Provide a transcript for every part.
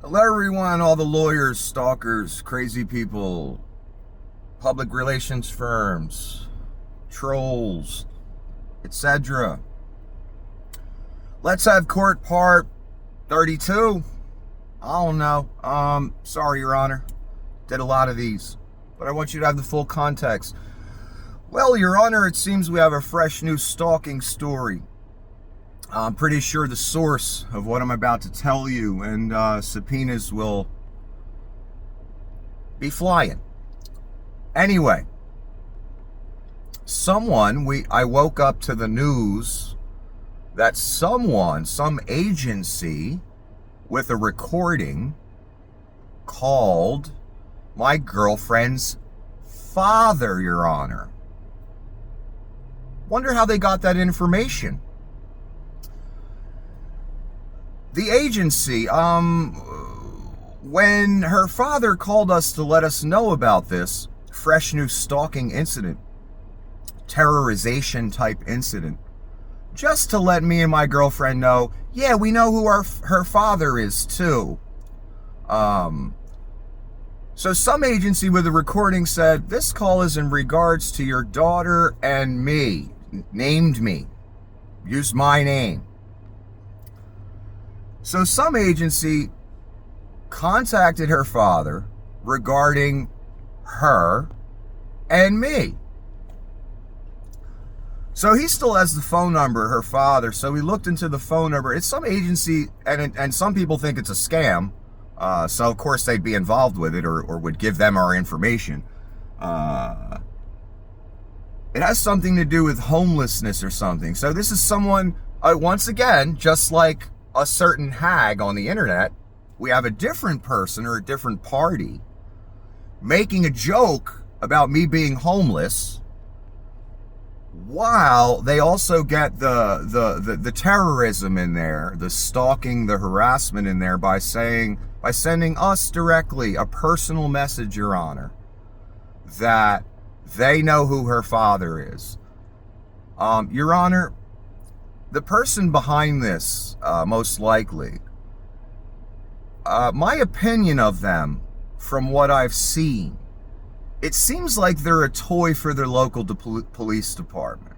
Hello, everyone, all the lawyers, stalkers, crazy people, public relations firms, trolls, etc. Let's have court part 32. I don't know. Sorry, Your Honor. Did a lot of these, but I want you to have the full context. Well, Your Honor, it seems we have a fresh new stalking story. I'm pretty sure the source of what I'm about to tell you, and subpoenas will be flying. Anyway, I woke up to the news that some agency with a recording called my girlfriend's father, Your Honor. Wonder how they got that information. The agency, when her father called us to let us know about this fresh new stalking incident, terrorization type incident, just to let me and my girlfriend know, yeah, we know who her father is too. So some agency with a recording said, this call is in regards to your daughter and me, named me, used my name. So some agency contacted her father regarding her and me. So he still has the phone number, her father. So we looked into the phone number. It's some agency, and some people think it's a scam. So of course they'd be involved with it or would give them our information. It has something to do with homelessness or something. So this is someone, once again, just like a certain hag on the internet, we have a different person or a different party making a joke about me being homeless, while they also get the terrorism in there, the stalking, the harassment in there by sending us directly a personal message, Your Honor, that they know who her father is. Your Honor, the person behind this, most likely, my opinion of them, from what I've seen, it seems like they're a toy for their local police department.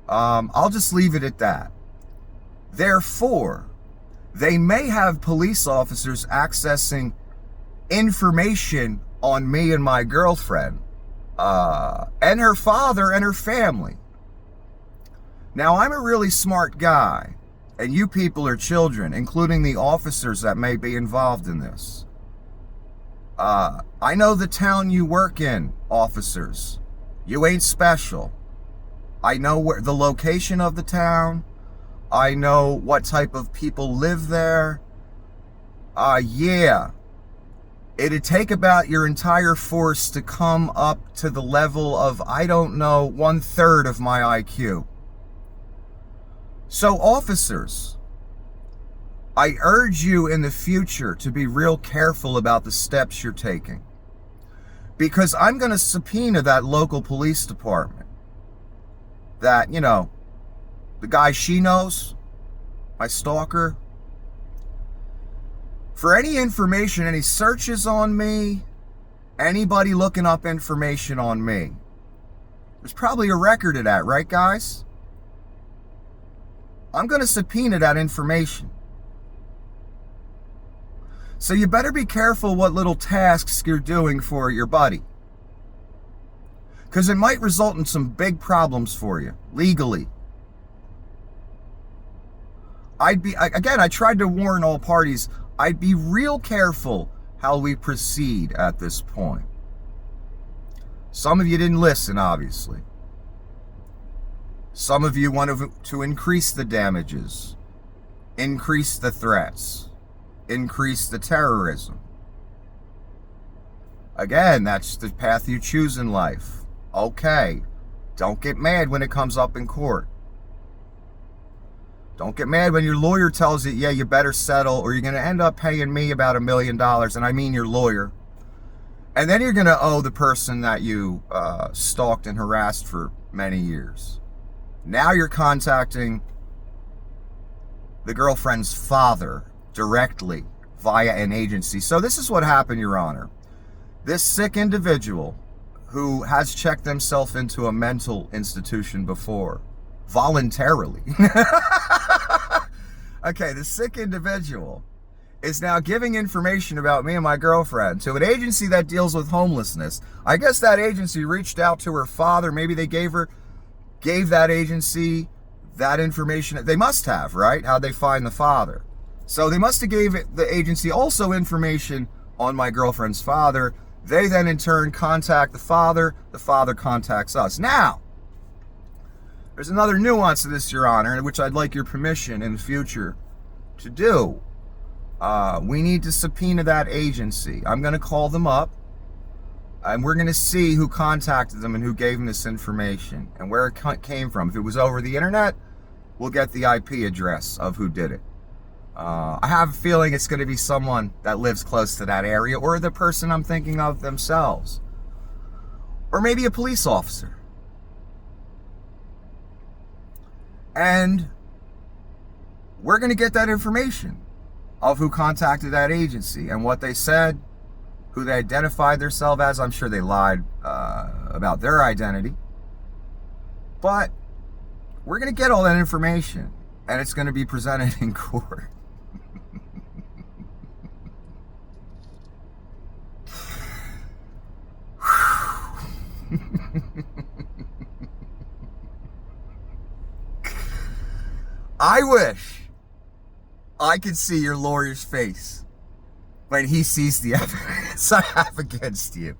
I'll just leave it at that. Therefore, they may have police officers accessing information on me and my girlfriend, and her father and her family. Now, I'm a really smart guy, and you people are children, including the officers that may be involved in this. I know the town you work in, officers. You ain't special. I know where the location of the town. I know what type of people live there. Yeah. It'd take about your entire force to come up to the level of, I don't know, 1/3 of my IQ. So officers, I urge you in the future to be real careful about the steps you're taking, because I'm going to subpoena that local police department, that, the guy she knows, my stalker, for any information, any searches on me, anybody looking up information on me. There's probably a record of that, right, guys? I'm going to subpoena that information. So you better be careful what little tasks you're doing for your buddy, because it might result in some big problems for you, legally. I tried to warn all parties, I'd be real careful how we proceed at this point. Some of you didn't listen, obviously. Some of you want to increase the damages, increase the threats, increase the terrorism. Again, that's the path you choose in life. Okay, don't get mad when it comes up in court. Don't get mad when your lawyer tells you, yeah, you better settle, or you're going to end up paying me about $1 million, and I mean your lawyer. And then you're going to owe the person that you stalked and harassed for many years. Now you're contacting the girlfriend's father directly via an agency. So this is what happened, Your Honor. This sick individual who has checked himself into a mental institution before, voluntarily. Okay, the sick individual is now giving information about me and my girlfriend to an agency that deals with homelessness. I guess that agency reached out to her father. Maybe they gave that agency that information. They must have, right? How'd they find the father? So they must have gave the agency also information on my girlfriend's father. They then in turn contact the father contacts us. Now, there's another nuance to this, Your Honor, which I'd like your permission in the future to do. We need to subpoena that agency. I'm going to call them up, and we're going to see who contacted them and who gave them this information and where it came from. If it was over the internet, we'll get the IP address of who did it. I have a feeling it's going to be someone that lives close to that area, or the person I'm thinking of themselves, or maybe a police officer. And we're going to get that information of who contacted that agency and what they said, who they identified themselves as. I'm sure they lied about their identity. But we're going to get all that information, and it's going to be presented in court. I wish I could see your lawyer's face when he sees the evidence I have against you.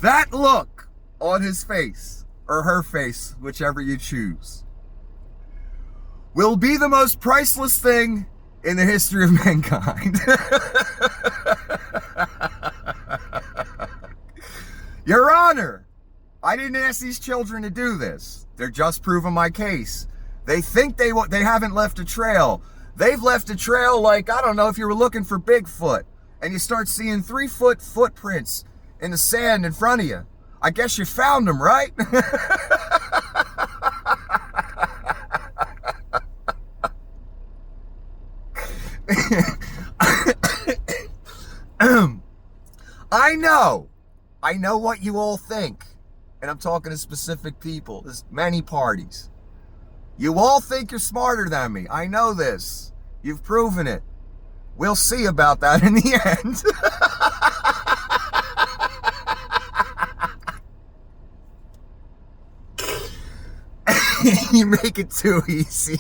That look on his face, or her face, whichever you choose, will be the most priceless thing in the history of mankind. Your Honor, I didn't ask these children to do this. They're just proving my case. They think they haven't left a trail. They've left a trail like, I don't know, if you were looking for Bigfoot and you start seeing 3-foot footprints in the sand in front of you. I guess you found them, right? I know what you all think. And I'm talking to specific people. There's many parties. You all think you're smarter than me. I know this. You've proven it. We'll see about that in the end. You make it too easy.